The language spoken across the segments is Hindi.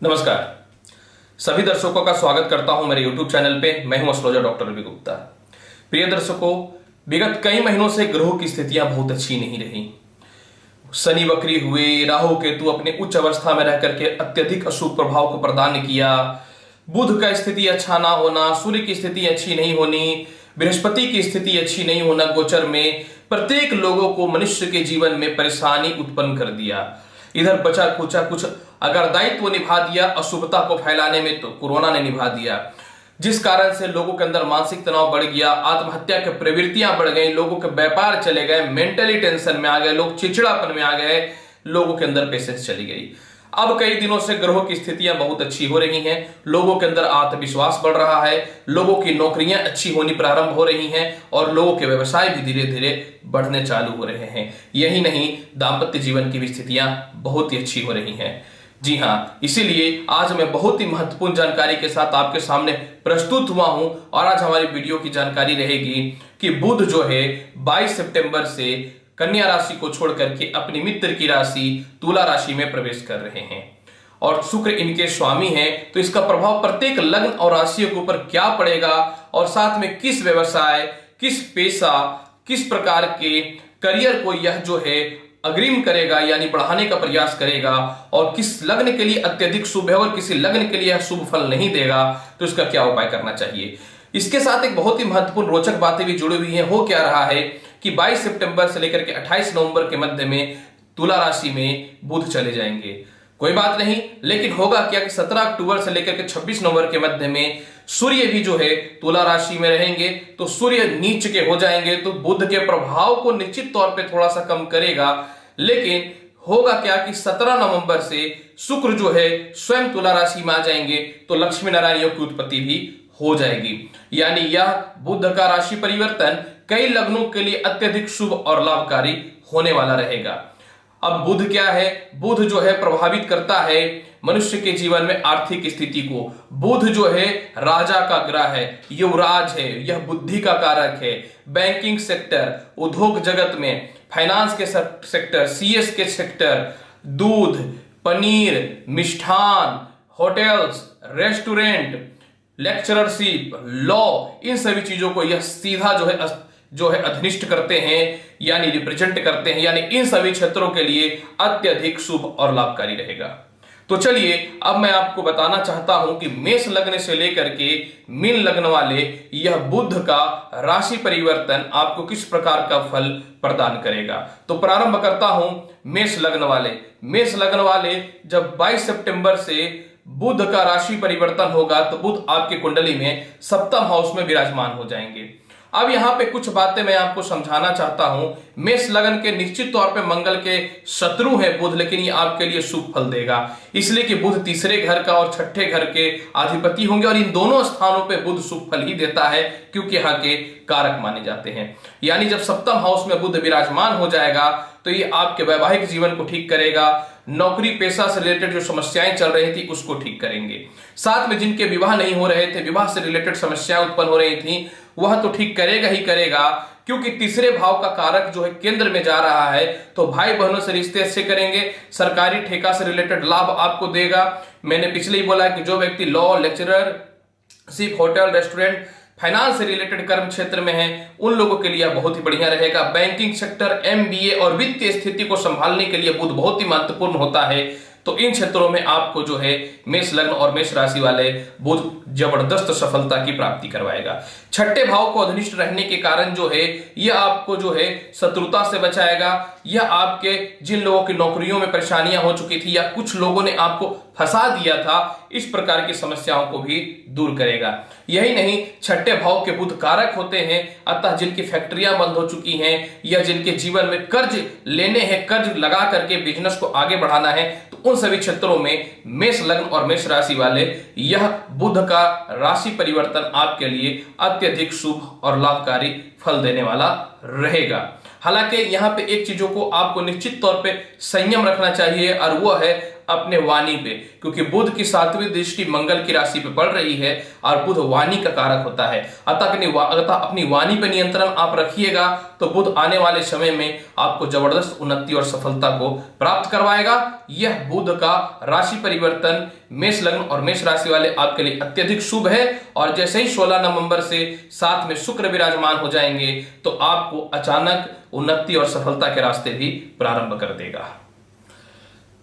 नमस्कार। सभी दर्शकों का स्वागत करता हूं मेरे YouTube चैनल पे। मैं हूं एस्ट्रोलॉजर डॉक्टर रवि गुप्ता। प्रिय दर्शकों, विगत कई महीनों से ग्रहों की स्थितियां बहुत अच्छी नहीं रही। शनि वक्री हुए, राहु केतु अपने उच्च अवस्था में रह करके अत्यधिक अशुभ प्रभाव को प्रदान किया। बुध का स्थिति अच्छा ना होना, सूर्य की स्थिति अच्छी नहीं होनी, बृहस्पति की स्थिति अच्छी नहीं होना गोचर में प्रत्येक लोगों को मनुष्य के जीवन में परेशानी उत्पन्न कर दिया। इधर बचा कुचा कुछ अगर दायित्व निभा दिया अशुभता को फैलाने में, तो कोरोना ने निभा दिया, जिस कारण से लोगों के अंदर मानसिक तनाव बढ़ गया, आत्महत्या की प्रवृत्तियां बढ़ गई, लोगों के व्यापार चले गए, मेंटली टेंशन में आ गए, लोग चिड़चिड़ापन में आ गए, लोगों के अंदर पेशेंस चली गई। अब कई दिनों से ग्रहों की स्थितियां बहुत अच्छी हो रही हैं, लोगों के अंदर आत्मविश्वास बढ़ रहा है, लोगों की नौकरियां अच्छी होनी प्रारंभ हो रही हैं और लोगों के व्यवसाय भी धीरे धीरे बढ़ने चालू हो रहे हैं। यही नहीं, दाम्पत्य जीवन की भी स्थितियां बहुत ही अच्छी हो रही हैं। जी हाँ, इसीलिए आज मैं बहुत ही महत्वपूर्ण जानकारी के साथ आपके सामने प्रस्तुत हुआ हूं और आज हमारी वीडियो की जानकारी रहेगी कि बुध जो है 22 सितंबर से कन्या राशि को छोड़ करके अपनी मित्र की राशि तुला राशि में प्रवेश कर रहे हैं और शुक्र इनके स्वामी हैं। तो इसका प्रभाव प्रत्येक लग्न और राशियों के ऊपर क्या पड़ेगा और साथ में किस व्यवसाय, किस पेशा, किस प्रकार के करियर को यह जो है अग्रिम करेगा यानी बढ़ाने का प्रयास करेगा और किस लग्न के लिए अत्यधिक शुभ है और किसी लग्न के लिए शुभ फल नहीं देगा, तो इसका क्या उपाय करना चाहिए। इसके साथ एक बहुत ही महत्वपूर्ण रोचक बातें भी जुड़ी हुई हैं। हो क्या रहा है कि 22 सितंबर से लेकर के 28 नवंबर के मध्य में तुला राशि में बुध चले जाएंगे। कोई बात नहीं, लेकिन होगा क्या कि 17 अक्टूबर से लेकर के 26 नवंबर के मध्य में सूर्य भी जो है तुला राशि में रहेंगे। तो सूर्य नीच के हो जाएंगे, तो बुध के प्रभाव को निश्चित तौर पे थोड़ा सा कम करेगा। लेकिन होगा क्या कि 17 नवंबर से शुक्र जो है स्वयं तुला राशि में आ जाएंगे, तो लक्ष्मी नारायण योग की उत्पत्ति भी हो जाएगी। यानी यह बुध का राशि परिवर्तन कई लग्नों के लिए अत्यधिक शुभ और लाभकारी होने वाला रहेगा। अब बुध क्या है? बुध जो है प्रभावित करता है मनुष्य के जीवन में आर्थिक स्थिति को। बुध जो है राजा का ग्रह है, युवराज है, यह बुद्धि का कारक है। बैंकिंग सेक्टर, उद्योग जगत में, फाइनेंस के सेक्टर, सीएस के सेक्टर, दूध, पनीर, मिष्ठान, होटल्स, रेस्टोरेंट, लेक्चररशिप, लॉ, इन सभी चीजों को यह सीधा जो है अधिनिष्ठ करते हैं यानी रिप्रेजेंट करते हैं, यानी इन सभी क्षेत्रों के लिए अत्यधिक शुभ और लाभकारी रहेगा। तो चलिए अब मैं आपको बताना चाहता हूं कि मेष लग्न से लेकर के मीन लग्न वाले यह बुध का राशि परिवर्तन आपको किस प्रकार का फल प्रदान करेगा। तो प्रारंभ करता हूं मेष लग्न वाले। मेष लग्न वाले जब 22 सितंबर से बुध का राशि परिवर्तन होगा तो बुध आपकी कुंडली में सप्तम हाउस में विराजमान हो जाएंगे। अब यहां पे कुछ बातें मैं आपको समझाना चाहता हूं। मेष लगन के निश्चित तौर पे मंगल के शत्रु है बुध, लेकिन ये आपके लिए शुभ फल देगा, इसलिए कि बुध तीसरे घर का और छठे घर के अधिपति होंगे और इन दोनों स्थानों पे बुध शुभ फल ही देता है क्योंकि यहाँ के कारक माने जाते हैं। यानी जब सप्तम हाउस में बुध विराजमान हो जाएगा तो ये आपके वैवाहिक जीवन को ठीक करेगा, नौकरी पेशा से रिलेटेड जो समस्याएं चल रही थी उसको ठीक करेंगे। साथ में जिनके विवाह नहीं हो रहे थे, विवाह से रिलेटेड समस्याएं उत्पन्न हो रही थी, वह तो ठीक करेगा ही करेगा क्योंकि तीसरे भाव का कारक जो है केंद्र में जा रहा है। तो भाई बहनों से रिश्ते अच्छे करेंगे, सरकारी ठेका से रिलेटेड लाभ आपको देगा। मैंने पिछले ही बोला कि जो व्यक्ति लॉ, लेक्चरर, सिर्फ होटल, रेस्टोरेंट, फाइनेंस से रिलेटेड कर्म क्षेत्र में है उन लोगों के लिए बहुत ही बढ़िया रहेगा। बैंकिंग सेक्टर, एमबीए और वित्तीय स्थिति को संभालने के लिए बुध बहुत ही महत्वपूर्ण होता है। तो इन क्षेत्रों में आपको जो है मेष लग्न और मेष राशि वाले बुध जबरदस्त सफलता की प्राप्ति करवाएगा। छठे भाव को अधिनिष्ठ रहने के कारण जो है यह आपको जो है शत्रुता से बचाएगा। यह आपके जिन लोगों की नौकरियों में परेशानियां हो चुकी थी या कुछ लोगों ने आपको फंसा दिया था, इस प्रकार की समस्याओं को भी दूर करेगा। यही नहीं, छठे भाव के बुध कारक होते हैं, अतः जिनकी फैक्ट्रियां बंद हो चुकी हैं या जिनके जीवन में कर्ज लेने हैं, कर्ज लगा करके बिजनेस को आगे बढ़ाना है, तो उन सभी क्षेत्रों में मेष लग्न और मेष राशि वाले यह बुध का राशि परिवर्तन आपके लिए अत्यधिक शुभ और लाभकारी फल देने वाला रहेगा। हालांकि यहाँ पे एक चीजों को आपको निश्चित तौर पे संयम रखना चाहिए और वो है अपने वाणी पे, क्योंकि बुध की 7वीं दृष्टि मंगल की राशि पे पड़ रही है और बुध वाणी का कारक होता है। अतः अपनी वाणी पे नियंत्रण आप रखिएगा तो बुध आने वाले समय में आपको जबरदस्त उन्नति और सफलता को प्राप्त करवाएगा। यह बुध का राशि परिवर्तन मेष लग्न और मेष राशि वाले आपके लिए अत्यधिक शुभ है। और जैसे ही 16 नवंबर से साथ में शुक्र विराजमान हो जाएंगे तो आपको अचानक उन्नति और सफलता के रास्ते भी प्रारंभ कर देगा।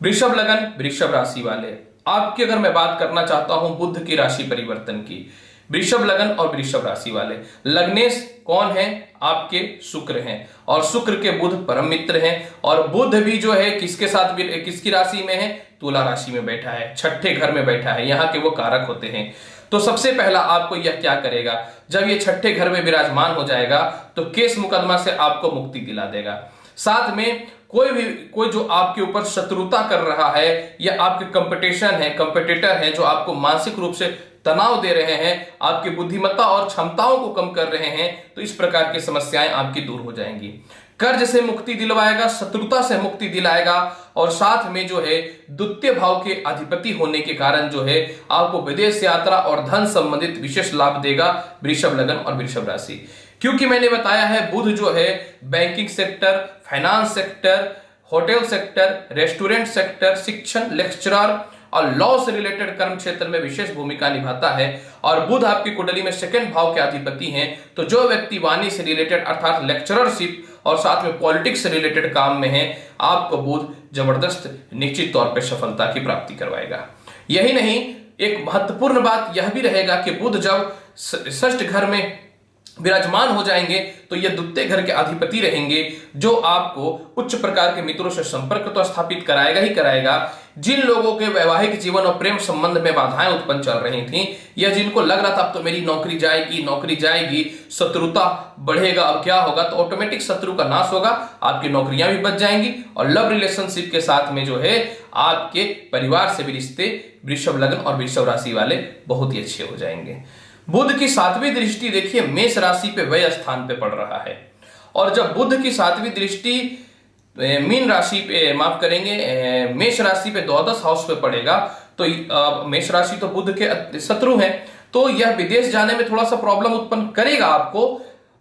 वृषभ लग्न वृषभ राशि वाले आपकी अगर मैं बात करना चाहता हूं बुध की राशि परिवर्तन की, वृषभ लग्न और वृषभ राशि वाले लग्नेश कौन है? आपके शुक्र हैं और शुक्र के बुध परम मित्र हैं। और बुध भी जो है किसके साथ, किसकी राशि में है? तुला राशि में बैठा है, छठे घर में बैठा है, यहाँ के वो कारक होते हैं। तो सबसे पहला आपको यह क्या करेगा, जब ये छठे घर में विराजमान हो जाएगा तो केस मुकदमा से आपको मुक्ति दिला देगा। साथ में कोई जो आपके ऊपर शत्रुता कर रहा है या आपके कंपटीटर है जो आपको मानसिक रूप से तनाव दे रहे हैं, आपकी बुद्धिमत्ता और क्षमताओं को कम कर रहे हैं, तो इस प्रकार की समस्याएं आपकी दूर हो जाएंगी। कर्ज से मुक्ति दिलवाएगा, शत्रुता से मुक्ति दिलाएगा और साथ में जो है द्वितीय भाव के अधिपति होने के कारण जो है आपको विदेश यात्रा और धन संबंधित विशेष लाभ देगा वृषभ लग्न और वृषभ राशि। क्योंकि मैंने बताया है बुध जो है banking sector, finance sector, hotel sector, restaurant sector, शिक्षण, लेक्चरर और लॉ से रिलेटेड कर्म क्षेत्र में विशेष भूमिका निभाता है। और बुध आपकी कुंडली में सेकंड भाव के अधिपति हैं, तो जो व्यक्ति वाणी से रिलेटेड अर्थात लेक्चररशिप और साथ में पॉलिटिक्स से रिलेटेड काम में है, आपको बुध जबरदस्त निश्चित तौर पर सफलता की प्राप्ति करवाएगा। यही नहीं, एक महत्वपूर्ण बात यह भी रहेगा कि बुध जब षष्ठ घर में विराजमान हो जाएंगे तो ये द्वितीय घर के अधिपति रहेंगे, जो आपको उच्च प्रकार के मित्रों से संपर्क तो स्थापित कराएगा ही कराएगा। जिन लोगों के वैवाहिक जीवन और प्रेम संबंध में बाधाएं उत्पन्न चल रही थी या जिनको लग रहा था अब तो मेरी नौकरी जाएगी, शत्रुता बढ़ेगा, अब क्या होगा, तो ऑटोमेटिक शत्रु का नाश होगा, आपकी नौकरियां भी बच जाएंगी और लव रिलेशनशिप के साथ में जो है आपके परिवार से भी रिश्ते वृषभ लग्न और वृषभ राशि वाले बहुत ही अच्छे हो जाएंगे। बुध की 7वीं दृष्टि देखिए मेष राशि पे व्यय स्थान पे पड़ रहा है और जब बुध की 7वीं दृष्टि मीन राशि पे मेष राशि पे द्वादश हाउस पे पड़ेगा तो मेष राशि तो बुध के शत्रु हैं, तो यह विदेश जाने में थोड़ा सा प्रॉब्लम उत्पन्न करेगा आपको।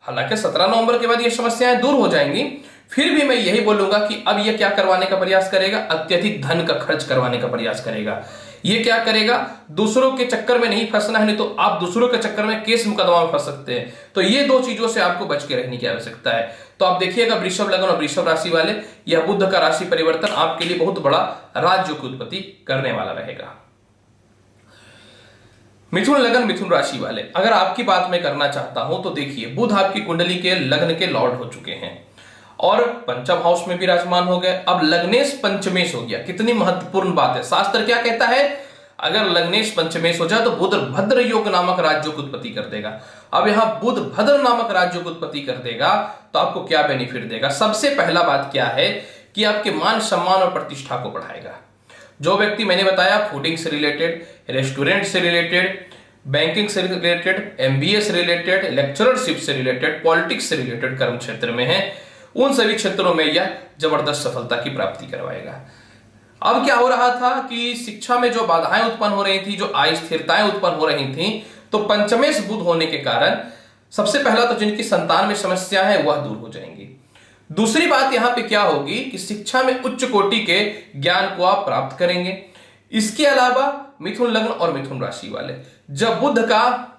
हालांकि 17 नवंबर के बाद ये समस्याएं दूर हो जाएंगी। फिर भी मैं यही बोलूंगा कि अब ये क्या करवाने का प्रयास करेगा, अत्यधिक धन का खर्च करवाने का प्रयास करेगा। ये क्या करेगा, दूसरों के चक्कर में नहीं फंसना है, नहीं तो आप दूसरों के चक्कर में केस मुकदमा में फंस सकते हैं। तो ये दो चीजों से आपको बच के रहने की आवश्यकता है। तो आप देखिएगा वृषभ लग्न और वृषभ राशि वाले, यह बुध का राशि परिवर्तन आपके लिए बहुत बड़ा राज्य की उत्पत्ति करने वाला रहेगा। मिथुन लग्न मिथुन राशि वाले, अगर आपकी बात मैं करना चाहता हूं तो देखिए बुध आपकी कुंडली के लग्न के लॉर्ड हो चुके हैं और पंचम हाउस में विराजमान हो गए। अब लग्नेश पंचमेश हो गया। कितनी महत्वपूर्ण बात है, शास्त्र क्या कहता है, अगर लग्नेश पंचमेश हो जाए तो बुध भद्र योग नामक राज्य को उत्पत्ति कर देगा। अब यहां बुध भद्र नामक राज्य को उत्पत्ति कर देगा तो आपको क्या बेनिफिट देगा। सबसे पहला बात क्या है कि आपके मान सम्मान और प्रतिष्ठा को बढ़ाएगा। जो व्यक्ति मैंने बताया फूडिंग से रिलेटेड, रेस्टोरेंट से रिलेटेड, बैंकिंग से रिलेटेड, एमबीए से रिलेटेड, लेक्चररशिप से रिलेटेड, पॉलिटिक्स से रिलेटेड कर्म क्षेत्र में है, उन सभी क्षेत्रों में यह जबरदस्त सफलता की प्राप्ति करवाएगा। अब क्या हो रहा था कि शिक्षा में जो बाधाएं उत्पन्न हो रही थी, जो अस्थिरताएं उत्पन्न हो रही थी, तो पंचमेश बुध होने के कारण सबसे पहला तो जिनकी संतान में समस्या है वह दूर हो जाएंगी। दूसरी बात यहां पे क्या होगी कि शिक्षा में उच्च कोटि के ज्ञान को आप प्राप्त करेंगे। इसके अलावा मिथुन लग्न और मिथुन राशि वाले, जब बुध का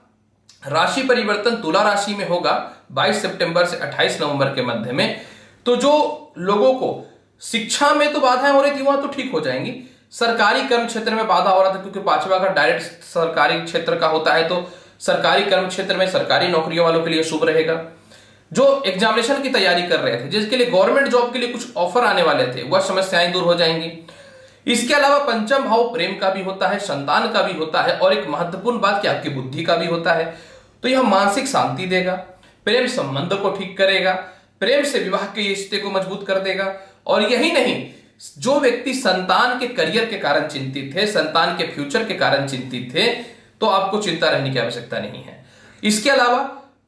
राशि परिवर्तन तुला राशि में होगा 22 सितंबर से 28 नवंबर के मध्य में, तो जो लोगों को शिक्षा में तो बाधाएं हो रही थी वहां तो ठीक हो जाएंगी। सरकारी कर्म क्षेत्र में बाधा हो रहा था क्योंकि पांचवा घर डायरेक्ट सरकारी क्षेत्र का होता है, तो सरकारी कर्म क्षेत्र में सरकारी नौकरियों वालों के लिए शुभ रहेगा। जो एग्जामिनेशन की तैयारी कर रहे थे, जिसके लिए गवर्नमेंट जॉब के लिए कुछ ऑफर आने वाले थे, वह समस्याएं दूर हो जाएंगी। इसके अलावा पंचम भाव प्रेम का भी होता है, संतान का भी होता है और एक महत्वपूर्ण बात कि आपकी बुद्धि का भी होता है। तो यह मानसिक शांति देगा, प्रेम संबंध को ठीक करेगा, प्रेम से विवाह के रिश्ते को मजबूत कर देगा। और यही नहीं, जो व्यक्ति संतान के करियर के कारण चिंतित थे, संतान के फ्यूचर के कारण चिंतित थे, तो आपको चिंता रहने की आवश्यकता नहीं है। इसके अलावा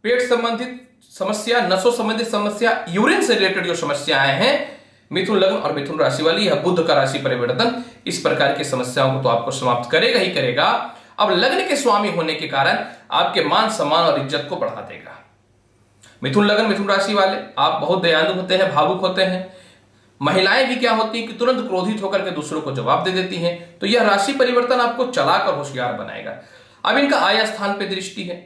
पेट संबंधित समस्या, नसों संबंधित समस्या, यूरिन से रिलेटेड जो समस्याएं हैं, मिथुन लग्न और मिथुन राशि वाली यह बुध का राशि परिवर्तन इस प्रकार की समस्याओं को तो आपको समाप्त करेगा ही करेगा। अब लग्न के स्वामी होने के कारण आपके मान सम्मान और इज्जत को बढ़ा देगा। मिथुन लग्न मिथुन राशि वाले आप बहुत दयालु होते हैं, भावुक होते हैं। महिलाएं भी क्या होती हैं कि तुरंत क्रोधित होकर के दूसरों को जवाब दे देती हैं। तो यह राशि परिवर्तन आपको चलाकर होशियार बनाएगा। अब इनका आय स्थान पे दृष्टि है।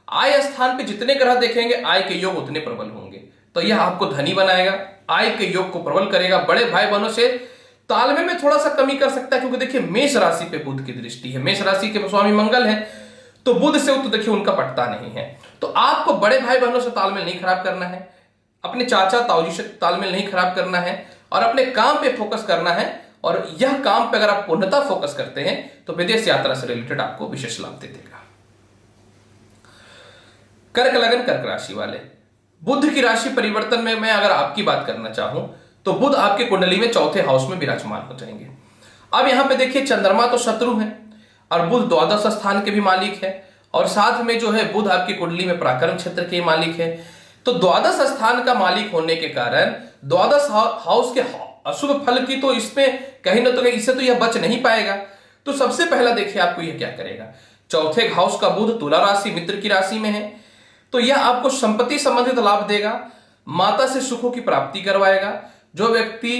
आय स्थान पे जितने ग्रह देखेंगे आय के योग उतने प्रबल होंगे, तो यह आपको धनी बनाएगा, आय के योग को प्रबल करेगा। बड़े भाई बहनों से तालमेल में थोड़ा सा कमी कर सकता है, क्योंकि देखिए मेष राशि पे बुध की दृष्टि है, मेष राशि के स्वामी मंगल है, तो बुध से तो देखिए उनका पटता नहीं है। तो आपको बड़े भाई बहनों से तालमेल नहीं खराब करना है, अपने चाचा ताऊजी से तालमेल नहीं खराब करना है और अपने काम पे फोकस करना है। और यह काम पे अगर आप पूर्णतः फोकस करते हैं तो विदेश यात्रा से रिलेटेड आपको विशेष लाभ दे देगा। कर्क लगन कर्क राशि वाले बुध की राशि परिवर्तन में मैं अगर आपकी बात करना चाहूं तो बुध आपके कुंडली में चौथे हाउस में विराजमान हो जाएंगे। अब यहां पे देखिए चंद्रमा तो शत्रु है और बुध द्वादश स्थान के भी मालिक है और साथ में जो है बुध आपकी कुंडली में पराक्रम क्षेत्र के मालिक है। तो द्वादश स्थान का मालिक होने के कारण द्वादश हाउस के अशुभ फल की तो इसमें कहीं ना कहीं इससे तो यह बच नहीं पाएगा। तो सबसे पहला देखिए आपको यह क्या करेगा, चौथे हाउस का बुध तुला राशि मित्र की राशि में है, तो यह आपको संपत्ति संबंधित लाभ देगा, माता से सुखों की प्राप्ति करवाएगा। जो व्यक्ति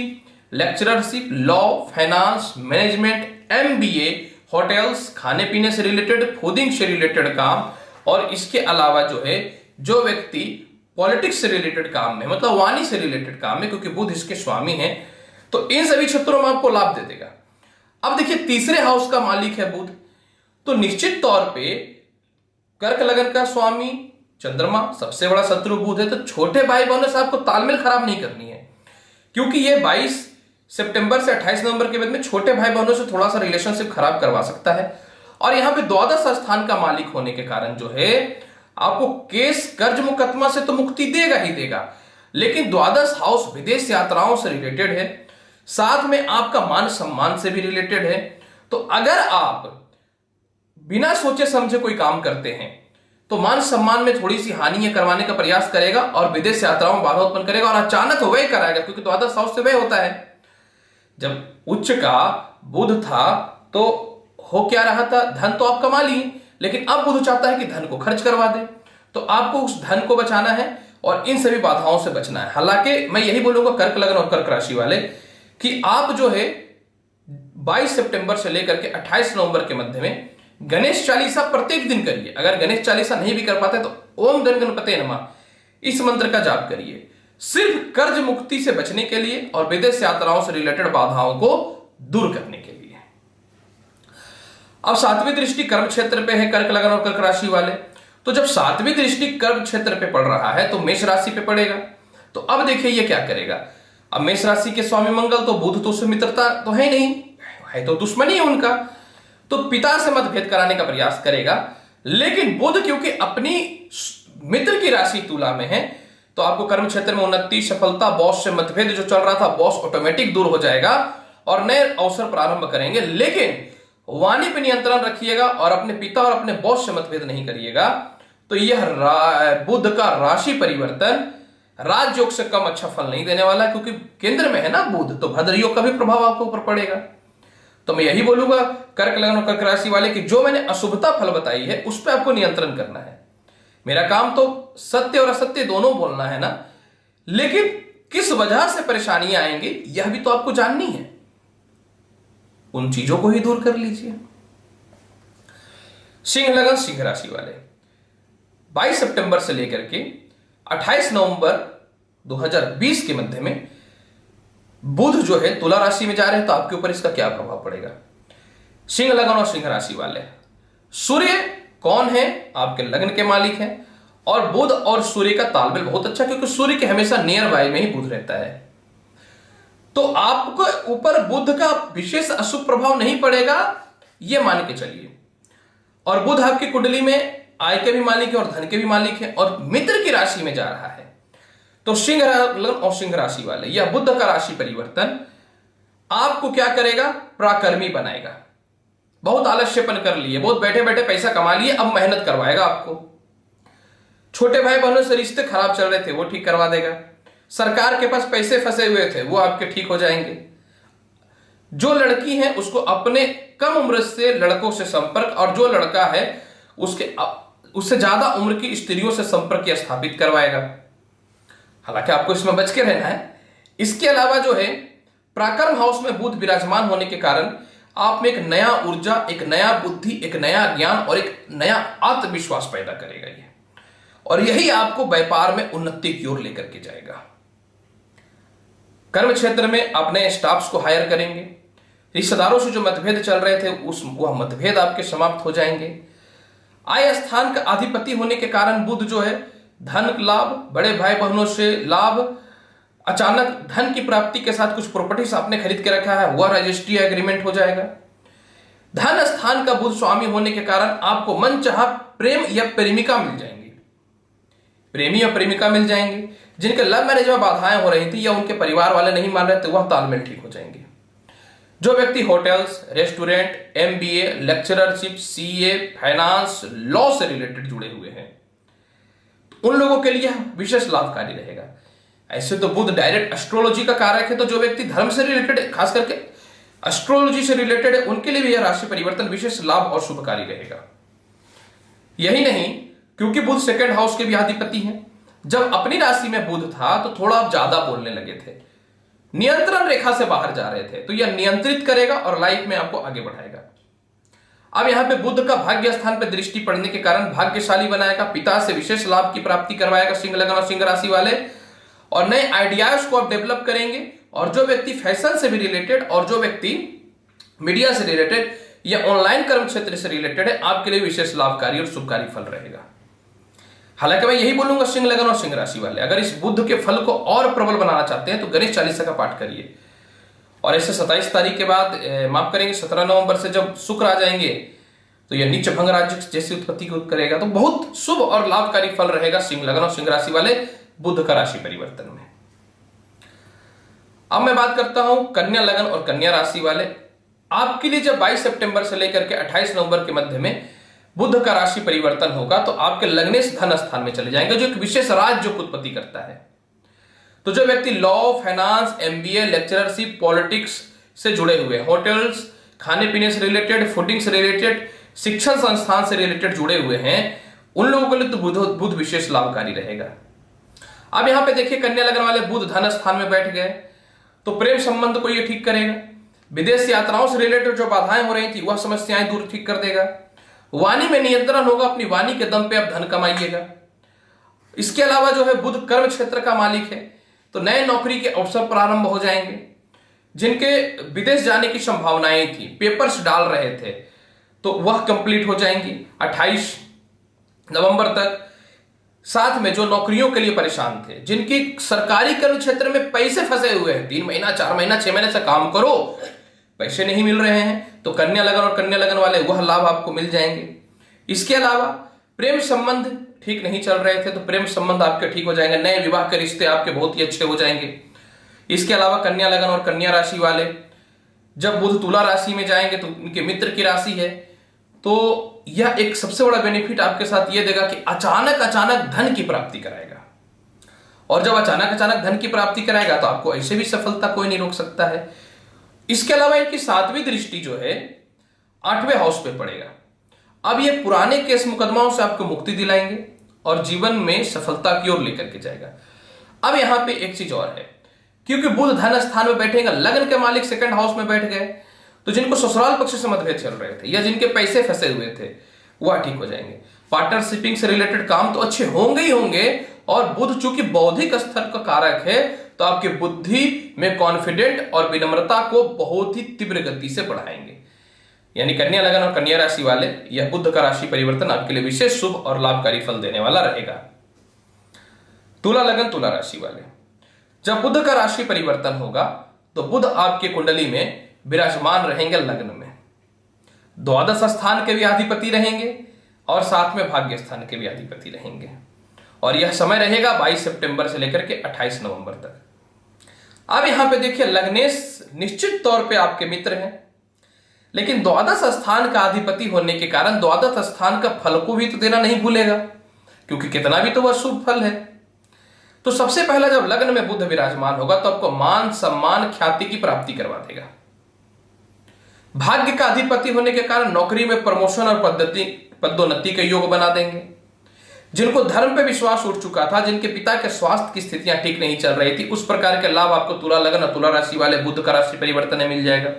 lecturership, law, finance, management, MBA, hotels, खाने पीने से रिलेटेड, फूडिंग से रिलेटेड काम और इसके अलावा जो है जो व्यक्ति पॉलिटिक्स से रिलेटेड काम में मतलब वाणी से रिलेटेड काम में, क्योंकि बुध इसके स्वामी हैं, तो इन सभी क्षेत्रों में आपको लाभ दे देगा। अब देखिए तीसरे हाउस का मालिक है बुध, तो निश्चित तौर पे कर्क लगन का स्वामी चंद्रमा, सबसे बड़ा शत्रु बुध है, तो छोटे भाई बहनों से आपको तालमेल खराब नहीं करनी है, क्योंकि ये 22 सितंबर से 28 नवंबर के बाद में छोटे भाई बहनों से थोड़ा सा रिलेशनशिप खराब करवा सकता है। और यहां पे द्वादश स्थान का मालिक होने के कारण जो है आपको केस कर्ज मुकदमा से तो मुक्ति देगा ही देगा, लेकिन द्वादश हाउस विदेश यात्राओं से रिलेटेड है, साथ में आपका मान सम्मान से भी रिलेटेड है। तो अगर आप बिना सोचे समझे कोई काम करते हैं तो मान सम्मान में थोड़ी सी हानि करवाने का प्रयास करेगा और विदेश यात्राओं में बाधा उत्पन्न करेगा और अचानक व्यय कराएगा, क्योंकि द्वादश हाउस से व्यय होता है। जब उच्च का बुध था तो हो क्या रहा था, धन तो आप कमा लिए, लेकिन अब बुध चाहता है कि धन को खर्च करवा दे, तो आपको उस धन को बचाना है और इन सभी बाधाओं से बचना है। हालांकि मैं यही बोलूंगा कर्क लगन और कर्क राशि वाले कि आप जो है 22 सितंबर से लेकर के 28 नवंबर के मध्य में गणेश चालीसा प्रत्येक दिन करिए। अगर गणेश चालीसा नहीं भी कर पाते तो ओम गण गणपते नमः इस मंत्र का जाप करिए, सिर्फ कर्ज मुक्ति से बचने के लिए और विदेश यात्राओं से रिलेटेड बाधाओं को दूर करने के लिए। अब सातवीं दृष्टि कर्म क्षेत्र पे है कर्क लगन और कर्क राशि वाले, तो जब सातवीं दृष्टि कर्म क्षेत्र पे पड़ रहा है तो मेष राशि पे पड़ेगा। तो अब देखिए ये क्या करेगा, अब मेष राशि के स्वामी मंगल, तो बुध तो उससे मित्रता तो है नहीं, है तो दुश्मनी है उनका, तो पिता से मतभेद कराने का प्रयास करेगा। लेकिन बुध क्योंकि अपनी मित्र की राशि तुला में है तो आपको कर्म क्षेत्र में उन्नति, सफलता, बॉस से मतभेद जो चल रहा था बॉस ऑटोमेटिक दूर हो जाएगा और नए अवसर प्रारंभ करेंगे। लेकिन वाणी पे नियंत्रण रखिएगा और अपने पिता और अपने बॉस से मतभेद नहीं करिएगा। तो यह बुध का राशि परिवर्तन राजयोग से कम अच्छा फल नहीं देने वाला, क्योंकि केंद्र में है ना बुध, तो भद्र योग का भी प्रभाव आपको ऊपर पड़ेगा। तो मैं यही बोलूंगा कर्क लगन और कर्क राशि वाले कि जो मैंने अशुभता फल बताई है उस पर आपको नियंत्रण करना है। मेरा काम तो सत्य और असत्य दोनों बोलना है ना, लेकिन किस वजह से परेशानियां आएंगी यह भी तो आपको जाननी है, उन चीजों को ही दूर कर लीजिए। सिंह लगन सिंह राशि वाले 22 सितंबर से लेकर के 28 नवंबर 2020 के मध्य में बुध जो है तुला राशि में जा रहे हैं, तो आपके ऊपर इसका क्या प्रभाव पड़ेगा। सिंह लगन और सिंह राशि वाले, सूर्य कौन है, आपके लगन के मालिक हैं, और बुध और सूर्य का तालमेल बहुत अच्छा, क्योंकि सूर्य के हमेशा नियर बाय में ही बुध रहता है। तो आपको ऊपर बुध का विशेष अशुभ प्रभाव नहीं पड़ेगा, यह मान के चलिए। और बुध आपकी कुंडली में आय के भी मालिक है और धन के भी मालिक है और मित्र की राशि में जा रहा है। तो सिंह लगन और सिंह राशि वाले, यह बुध का राशि परिवर्तन आपको क्या करेगा, पराक्रमी बनाएगा। बहुत आलस्यपन कर लिए, बहुत बैठे बैठे पैसा कमा लिए, अब मेहनत करवाएगा आपको। छोटे भाई बहनों से रिश्ते खराब चल रहे थे वो ठीक करवा देगा। सरकार के पास पैसे फंसे हुए थे वो आपके ठीक हो जाएंगे। जो लड़की है उसको अपने कम उम्र से लड़कों से संपर्क, और जो लड़का है उससे ज्यादा उम्र की स्त्रियों से संपर्क स्थापित करवाएगा। हालांकि आपको इसमें बच के रहना है। इसके अलावा जो है पराक्रम हाउस में बुध विराजमान होने के कारण आप में एक नया ऊर्जा, एक नया बुद्धि, एक नया ज्ञान और एक नया आत्मविश्वास पैदा करेगा ये, और यही आपको व्यापार में उन्नति की ओर लेकर के जाएगा। कर्म क्षेत्र में आप नए स्टाफ्स को हायर करेंगे। रिश्तेदारों से जो मतभेद चल रहे थे वह मतभेद आपके समाप्त हो जाएंगे। आय स्थान का अधिपति होने के कारण बुध जो है धन लाभ, बड़े भाई बहनों से लाभ, अचानक धन की प्राप्ति के साथ कुछ प्रॉपर्टीज आपने खरीद के रखा है वह रजिस्ट्री एग्रीमेंट हो जाएगा। धन स्थान का बुध स्वामी होने के कारण आपको मनचाहा प्रेम या प्रेमिका मिल जाएंगी, प्रेमी या प्रेमिका मिल जाएंगे। जिनके लव मैरिज में बाधाएं हो रही थी या उनके परिवार वाले नहीं मान रहे थे वह तालमेल ठीक हो जाएंगे। जो व्यक्ति hotels, restaurant, MBA, lecturership, CA, finance, law से रिलेटेड जुड़े हुए हैं उन लोगों के लिए विशेष लाभकारी रहेगा। ऐसे तो बुध डायरेक्ट एस्ट्रोलॉजी का कारक है, तो जो व्यक्ति धर्म से रिलेटेड, खास करके एस्ट्रोलॉजी से रिलेटेड है, उनके लिए भी यह राशि परिवर्तन विशेष लाभ और शुभकारी रहेगा। यही नहीं, क्योंकि बुध सेकंड हाउस के भी अधिपति हैं, जब अपनी राशि में बुध था तो थोड़ा आप ज्यादा बोलने लगे थे, नियंत्रण रेखा से बाहर जा रहे थे, तो यह नियंत्रित करेगा और लाइफ में आपको आगे बढ़ाएगा। अब यहां पे बुध का भाग्य स्थान पर दृष्टि पड़ने के कारण भाग्यशाली बनाएगा, पिता से विशेष लाभ की प्राप्ति करवाएगा सिंह लगन और सिंह राशि वाले, और नए आइडियाज को आप डेवलप करेंगे। और जो व्यक्ति फैशन से भी रिलेटेड और जो व्यक्ति मीडिया से रिलेटेड या ऑनलाइन कर्म क्षेत्र से रिलेटेड है, आपके लिए विशेष लाभकारी और शुभकारी फल रहेगा। हालांकि मैं यही बोलूंगा सिंह लगन और सिंह राशि वाले, अगर इस बुध के फल को और प्रबल बनाना चाहते हैं तो गणेश चालीसा का पाठ करिए। और ऐसे 27 तारीख के बाद माफ करेंगे 17 नवंबर से जब शुक्र आ जाएंगे तो यह नीच भंग राज्य जैसी उत्पत्ति को करेगा, तो बहुत शुभ और लाभकारी फल रहेगा सिंह लगन और सिंह राशि वाले बुध का राशि परिवर्तन में। अब मैं बात करता हूं कन्या लगन और कन्या राशि वाले। आपके लिए जब 22 सितंबर से लेकर के 28 नवंबर के मध्य में बुध का राशि परिवर्तन होगा तो आपके लग्नेश धन स्थान में चले जाएंगे, जो एक विशेष राज्य को उत्पत्ति करता है। तो जो व्यक्ति law, finance, MBA, lecturership, politics से जुड़े हुए, होटल्स, खाने पीने से रिलेटेड, फूडिंग से रिलेटेड, शिक्षण संस्थान से रिलेटेड जुड़े हुए हैं, उन लोगों के लिए तो बुध विशेष लाभकारी रहेगा। अब यहां पे देखिए कन्या लगन वाले बुध धन स्थान में बैठ गए तो प्रेम संबंध को ये ठीक करेगा। विदेश यात्राओं से रिलेटेड जो बाधाएं हो रही थी वह समस्याएं दूर ठीक कर देगा। वाणी में नियंत्रण होगा, अपनी वाणी के दम पे आप धन कमाइएगा। इसके अलावा जो है बुध कर्म क्षेत्र का मालिक है, तो नए नौकरी के अवसर प्रारंभ हो जाएंगे। जिनके विदेश जाने की संभावनाएं थी, पेपर्स डाल रहे थे, तो वह कंप्लीट हो जाएंगी 28 नवंबर तक। साथ में जो नौकरियों के लिए परेशान थे, जिनकी सरकारी कर्म क्षेत्र में पैसे फंसे हुए हैं, 3 महीना 4 महीना 6 महीने से काम करो पैसे नहीं मिल रहे हैं, तो कन्या लगन और कन्या लगन वाले वह लाभ आपको मिल जाएंगे। इसके अलावा प्रेम संबंध ठीक नहीं चल रहे थे तो प्रेम संबंध आपके ठीक हो जाएंगे, नए विवाह के रिश्ते आपके बहुत ही अच्छे हो जाएंगे। इसके अलावा कन्या लगन और कन्या राशि वाले जब बुध तुला राशि में जाएंगे तो उनके मित्र की राशि है, तो यह एक सबसे बड़ा बेनिफिट आपके साथ यह देगा कि अचानक धन की प्राप्ति कराएगा। और जब अचानक धन की प्राप्ति कराएगा तो आपको ऐसे भी सफलता कोई नहीं रोक सकता है। इसके अलावा इनकी 7वीं दृष्टि जो है 8वें हाउस पे पड़ेगा। अब ये पुराने केस मुकदमाओं से आपको मुक्ति दिलाएंगे और जीवन में सफलता की ओर लेकर के जाएगा। अब यहां पे एक चीज और है, क्योंकि बुध धन स्थान में बैठेगा, लगन के मालिक सेकंड हाउस में बैठ गए, तो जिनको ससुराल पक्ष से मतभेद चल रहे थे या जिनके पैसे फंसे हुए थे वह ठीक हो जाएंगे। पार्टनरशिपिंग से रिलेटेड काम तो अच्छे होंगे ही होंगे, और बुध चूंकि बौद्धिक स्तर का कारक है तो आपकी बुद्धि में कॉन्फिडेंट और विनम्रता को बहुत ही तीव्र गति से बढ़ाएंगे। यानी कन्या लगन और कन्या राशि वाले यह बुध का राशि परिवर्तन आपके लिए विशेष शुभ और लाभकारी फल देने वाला रहेगा। तुला लगन तुला राशि वाले, जब बुध का राशि परिवर्तन होगा तो बुध आपके कुंडली में विराजमान रहेंगे लग्न में, द्वादश स्थान के भी अधिपति रहेंगे और साथ में भाग्य स्थान के भी अधिपति रहेंगे। और यह समय रहेगा 22 सितंबर से लेकर के 28 नवंबर तक। अब यहां पे देखिए लग्नेश निश्चित तौर पे आपके मित्र हैं, लेकिन द्वादश स्थान का अधिपति होने के कारण द्वादश स्थान का फल को भी तो देना नहीं भूलेगा, क्योंकि कितना भी तो वह शुभ फल है। तो सबसे पहला जब लग्न में बुध विराजमान होगा तो आपको मान सम्मान ख्याति की प्राप्ति करवा देगा। भाग्य का अधिपति होने के कारण नौकरी में प्रमोशन और पदोन्नति के योग बना देंगे। जिनको धर्म पे विश्वास उठ चुका था, जिनके पिता के स्वास्थ्य की स्थितियां ठीक नहीं चल रही थी, उस प्रकार के लाभ आपको तुला लग्न और तुला राशि वाले बुध का राशि परिवर्तन में मिल जाएगा।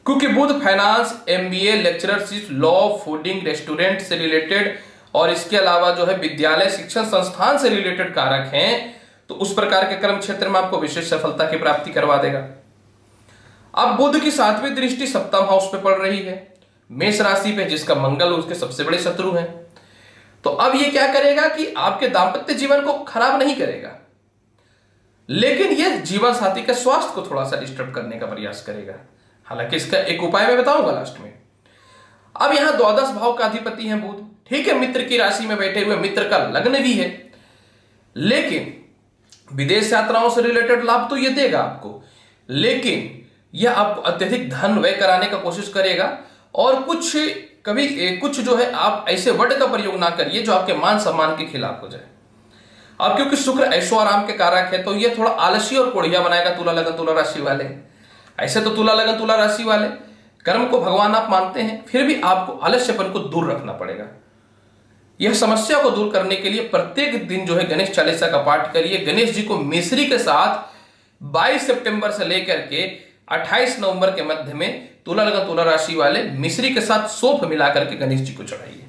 क्योंकि बुध finance, MBA, lectureship, law, fooding, restaurant से रिलेटेड और इसके अलावा जो है विद्यालय शिक्षण संस्थान से रिलेटेड कारक हैं, तो उस प्रकार के कर्म क्षेत्र में आपको विशेष सफलता की प्राप्ति करवा देगा। अब बुध की 7वीं दृष्टि सप्तम हाउस पे पड़ रही है, मेष राशि पे, जिसका मंगल उसके सबसे बड़े शत्रु हैं। तो अब ये क्या करेगा कि आपके दाम्पत्य जीवन को खराब नहीं करेगा, लेकिन ये जीवन साथी के स्वास्थ्य को थोड़ा सा डिस्टर्ब करने का प्रयास करेगा। हालांकि इसका एक उपाय मैं बताऊंगा लास्ट में। अब यहां द्वादश भाव का अधिपति है बुध, ठीक है, मित्र की राशि में बैठे हुए, मित्र का लग्न भी है, लेकिन विदेश यात्राओं से रिलेटेड लाभ तो ये देगा आपको, लेकिन यह आपको अत्यधिक धन व्यय कराने का कोशिश करेगा। और कुछ जो है आप ऐसे वर्ड का प्रयोग ना करिए जो आपके मान सम्मान के खिलाफ हो जाए। अब क्योंकि शुक्र ऐशो आराम के कारक है, तो ये थोड़ा आलसी और कोढ़िया बनाएगा तुला लगन तुला राशि वाले। ऐसे तो तुला लगन तुला राशि वाले कर्म को भगवान आप मानते हैं, फिर भी आपको आलस्यपन को दूर रखना पड़ेगा। यह समस्या को दूर करने के लिए प्रत्येक दिन जो है गणेश चालीसा का पाठ करिए। गणेश जी को मिश्री के साथ 22 सितंबर से लेकर के 28 नवंबर के मध्य में तुला लगन तुला राशि वाले मिश्री के साथ सौंफ मिलाकर के गणेश जी को चढ़ाइए।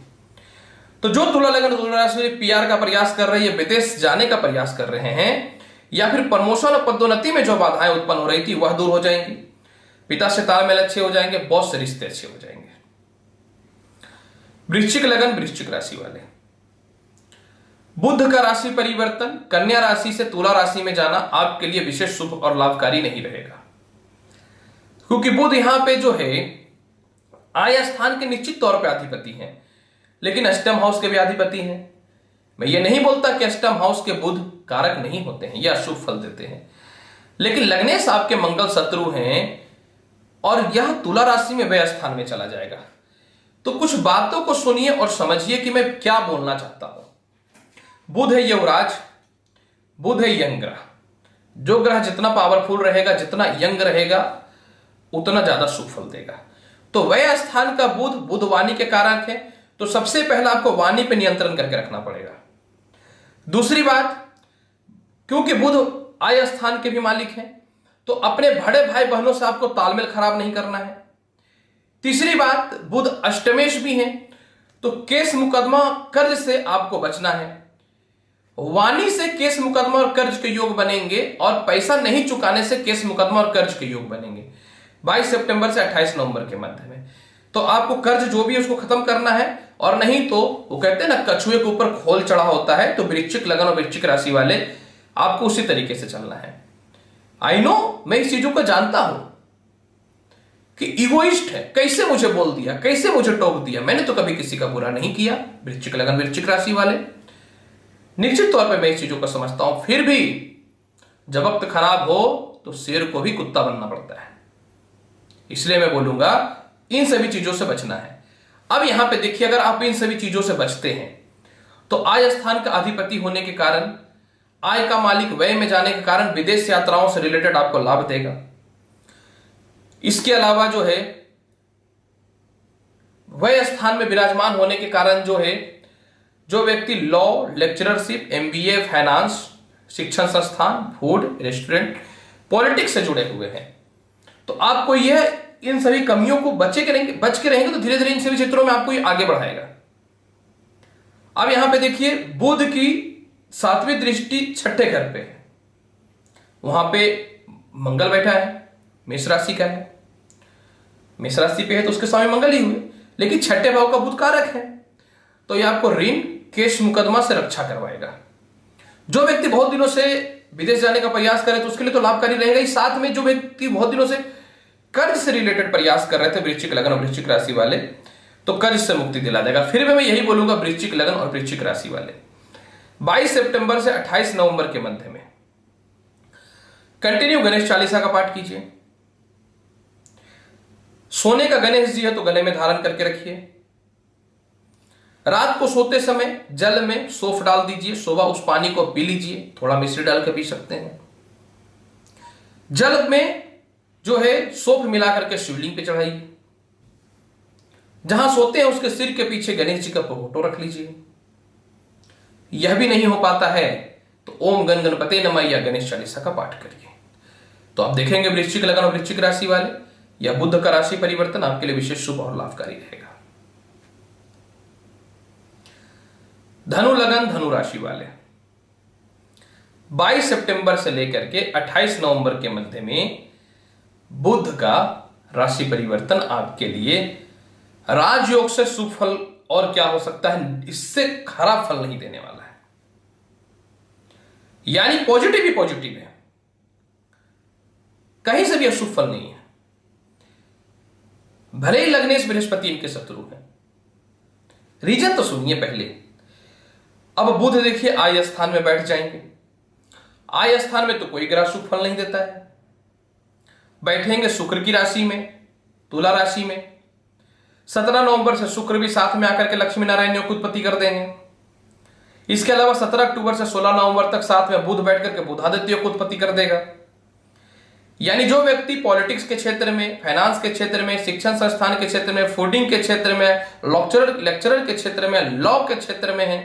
तो जो तुला लगन तुला राशि पीआर का प्रयास कर रही है, विदेश जाने का प्रयास कर रहे हैं, या फिर प्रमोशन और पदोन्नति में जो बाधाएं उत्पन्न हो रही थी वह दूर हो जाएंगी। पिता से तालमेल अच्छे हो जाएंगे, बॉस से रिश्ते अच्छे हो जाएंगे। वृश्चिक लगन वृश्चिक राशि वाले, बुध का राशि परिवर्तन कन्या राशि से तुला राशि में जाना आपके लिए विशेष शुभ और लाभकारी नहीं रहेगा, क्योंकि बुध यहां पे जो है आय स्थान के निश्चित तौर पे अधिपति हैं, लेकिन अष्टम हाउस के भी अधिपति हैं। मैं ये नहीं बोलता कि अष्टम हाउस के बुध कारक नहीं होते हैं या शुभ फल देते हैं, लेकिन लग्नेश आपके मंगल शत्रु हैं और यह तुला राशि में व्यय स्थान में चला जाएगा। तो कुछ बातों को सुनिए और समझिए कि मैं क्या बोलना चाहता हूं। बुध है युवराज, बुध है यंग ग्रह। जो ग्रह जितना पावरफुल रहेगा, जितना यंग रहेगा, उतना ज्यादा शुभ फल देगा। तो व्यय स्थान का बुध, बुध वाणी के कारक है, तो सबसे पहला आपको वाणी पे नियंत्रण करके रखना पड़ेगा। दूसरी बात, क्योंकि बुध आय स्थान के भी मालिक हैं, तो अपने बड़े भाई बहनों से आपको तालमेल खराब नहीं करना है। तीसरी बात, बुध अष्टमेश भी हैं, तो केस मुकदमा कर्ज से आपको बचना है। वाणी से केस मुकदमा और कर्ज के योग बनेंगे, और पैसा नहीं चुकाने से केस मुकदमा और कर्ज के योग बनेंगे 22 सितंबर से 28 नवंबर के मध्य में। तो आपको कर्ज जो भी है उसको खत्म करना है, और नहीं तो वो कहते हैं ना कछुए के ऊपर खोल चढ़ा होता है, तो वृश्चिक लगन और वृश्चिक राशि वाले आपको उसी तरीके से चलना है। आई नो, मैं इस चीजों को जानता हूं कि इगोइस्ट है, कैसे मुझे बोल दिया, कैसे मुझे टोक दिया। मैंने तो कभी किसी का बुरा नहीं किया। वृश्चिक लगन वृश्चिक राशि वाले निश्चित तौर पे मैं इस चीजों को समझता हूं, फिर भी जब वक्त खराब हो तो शेर को भी कुत्ता बनना पड़ता है। इसलिए मैं बोलूंगा इन सभी चीजों से बचना है। अब यहां पे देखिए, अगर आप इन सभी चीजों से बचते हैं तो आय स्थान का अधिपति होने के कारण, आय का मालिक व्यय में जाने के कारण विदेश यात्राओं से रिलेटेड आपको लाभ देगा। इसके अलावा जो है व्यय स्थान में विराजमान होने के कारण जो है, जो व्यक्ति लॉ, लेक्चरशिप, एमबीए, फाइनेंस, शिक्षण संस्थान, फूड, रेस्टोरेंट, पॉलिटिक्स से जुड़े हुए हैं, तो आपको यह इन सभी कमियों को बच के रहेंगे तो धीरे धीरे इन सभी क्षेत्रों में आपको ये आगे बढ़ाएगा। अब यहां पे देखिए, बुध की 7वीं दृष्टि छठे घर पे है, वहां पे मंगल बैठा है, मेष राशि का है, मेष राशि पे है तो उसके स्वामी मंगल ही हुए, लेकिन छठे भाव का बुध कारक है, तो ये आपको ऋण, केस मुकदमा से रक्षा करवाएगा। जो व्यक्ति बहुत दिनों से विदेश जाने का प्रयास करे तो उसके लिए तो लाभकारी रहेगा ही, साथ में जो व्यक्ति बहुत दिनों से कर्ज से रिलेटेड प्रयास कर रहे थे, वृश्चिक लगन और वृश्चिक राशि वाले, तो कर्ज से मुक्ति दिला देगा। फिर भी मैं यही बोलूंगा, वृश्चिक लगन और वृश्चिक राशि वाले 22 सितंबर से 28 नवंबर के मध्य में कंटिन्यू गणेश चालीसा का पाठ कीजिए। सोने का गणेश जी है तो गले में धारण करके रखिए। रात को सोते समय जल में सौंफ डाल दीजिए, सुबह उस पानी को पी लीजिए, थोड़ा मिश्री डाल के पी सकते हैं। जल में जो है सौंफ मिला करके शिवलिंग पे चढ़ाइए। जहां सोते हैं उसके सिर के पीछे गणेश जी का फोटो रख लीजिए। यह भी नहीं हो पाता है तो ओम गण गणपते नमः या गणेश चालीसा का पाठ करिए। तो आप देखेंगे वृश्चिक लगन और वृश्चिक राशि वाले, या बुध का राशि परिवर्तन आपके लिए विशेष शुभ और लाभकारी रहेगा। धनु लगन धनु राशि वाले, 22 सितंबर से लेकर के 28 नवंबर के मध्य में बुध का राशि परिवर्तन आपके लिए राजयोग से शुभ फल और क्या हो सकता है, इससे खराब फल नहीं देने वाला है। यानी पॉजिटिव ही पॉजिटिव है, कहीं से भी अशुभ फल नहीं है। भले ही लग्नेश बृहस्पति इनके शत्रु है। रीजन तो सुनिए पहले। अब बुध देखिए आय स्थान में बैठ जाएंगे। आय स्थान में तो कोई ग्रह शुभ फल नहीं देता है। बैठेंगे शुक्र की राशि में, तुला राशि में। 17 नवंबर से शुक्र भी साथ में आकर के लक्ष्मी नारायण योग की उत्पत्ति कर देंगे। इसके अलावा 17 अक्टूबर से 16 नवंबर तक साथ में बुध बैठ करके बुधादित्य योग की उत्पत्ति कर देगा। यानी जो व्यक्ति पॉलिटिक्स के क्षेत्र में, फाइनेंस के क्षेत्र में, शिक्षण संस्थान के क्षेत्र में, फूडिंग के क्षेत्र में, लेक्चरर के क्षेत्र में, लॉ के क्षेत्र में है,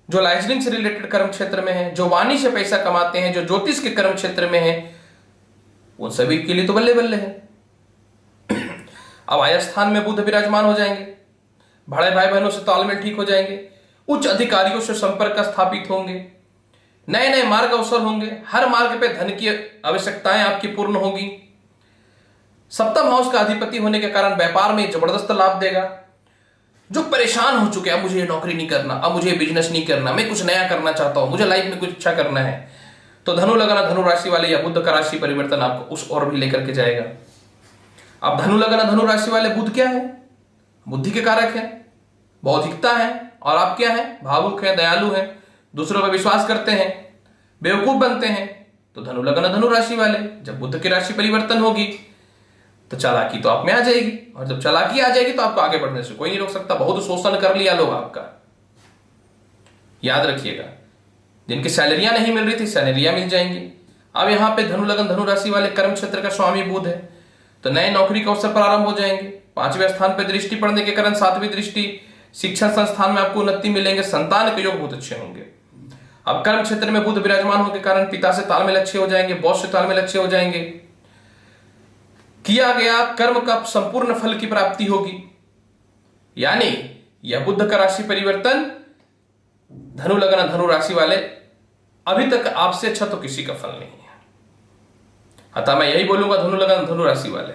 जो लाइसेंसिंग से रिलेटेड कर्म क्षेत्र में है, जो वाणी से पैसा कमाते हैं, जो ज्योतिष के कर्म क्षेत्र में है, उन सभी के लिए तो बल्ले बल्ले है। अब आय स्थान में बुध विराजमान हो जाएंगे। बड़े भाई बहनों से तालमेल ठीक हो जाएंगे। उच्च अधिकारियों से संपर्क स्थापित होंगे। नए नए मार्ग अवसर होंगे। हर मार्ग पे धन की आवश्यकताएं आपकी पूर्ण होगी। सप्तम हाउस का अधिपति होने के कारण व्यापार में जबरदस्त लाभ देगा। जो परेशान हो चुके हैं, अब मुझे ये नौकरी नहीं करना, अब मुझे बिजनेस नहीं करना, मैं कुछ नया करना चाहता हूं, मुझे लाइफ में कुछ अच्छा करना है, तो धनु लगना धनु राशि वाले या बुध का राशि परिवर्तन आपको उस ओर भी लेकर के जाएगा। अब धनु लगना धनु राशि वाले, बुध क्या है? बुद्धि के कारक है, बौद्धिकता है, और आप क्या है? भावुक है, दयालु है, दूसरों पर विश्वास करते हैं, बेवकूफ बनते हैं। तो धनु लगना धनु राशि वाले, जब बुध की राशि परिवर्तन होगी तो चालाकी तो आप में आ जाएगी, और जब चालाकी आ जाएगी तो आपको आगे बढ़ने से कोई नहीं रोक सकता। बहुत शोषण कर लिया लोग आपका, याद रखिएगा। जिनकी सैलरियां नहीं मिल रही थी, सैलरियां मिल जाएंगी। अब यहां पे धनु लगन धनु राशि वाले कर्म क्षेत्र का स्वामी बुध है, तो नए नौकरी के अवसर प्रारंभ हो जाएंगे। 5वें स्थान पर दृष्टि पड़ने के कारण 7वीं दृष्टि, शिक्षण संस्थान में आपको उन्नति मिलेंगे। संतान के योग बहुत अच्छे होंगे। अब कर्म क्षेत्र में बुध विराजमान होने के कारण पिता से तालमेल अच्छे हो जाएंगे, बॉस से तालमेल अच्छे हो जाएंगे। किया गया कर्म का संपूर्ण फल की प्राप्ति होगी। यानी यह बुध का राशि परिवर्तन धनु लगना धनु राशि वाले, अभी तक आपसे अच्छा तो किसी का फल नहीं है। अतः मैं यही बोलूंगा धनु लगना धनु राशि वाले,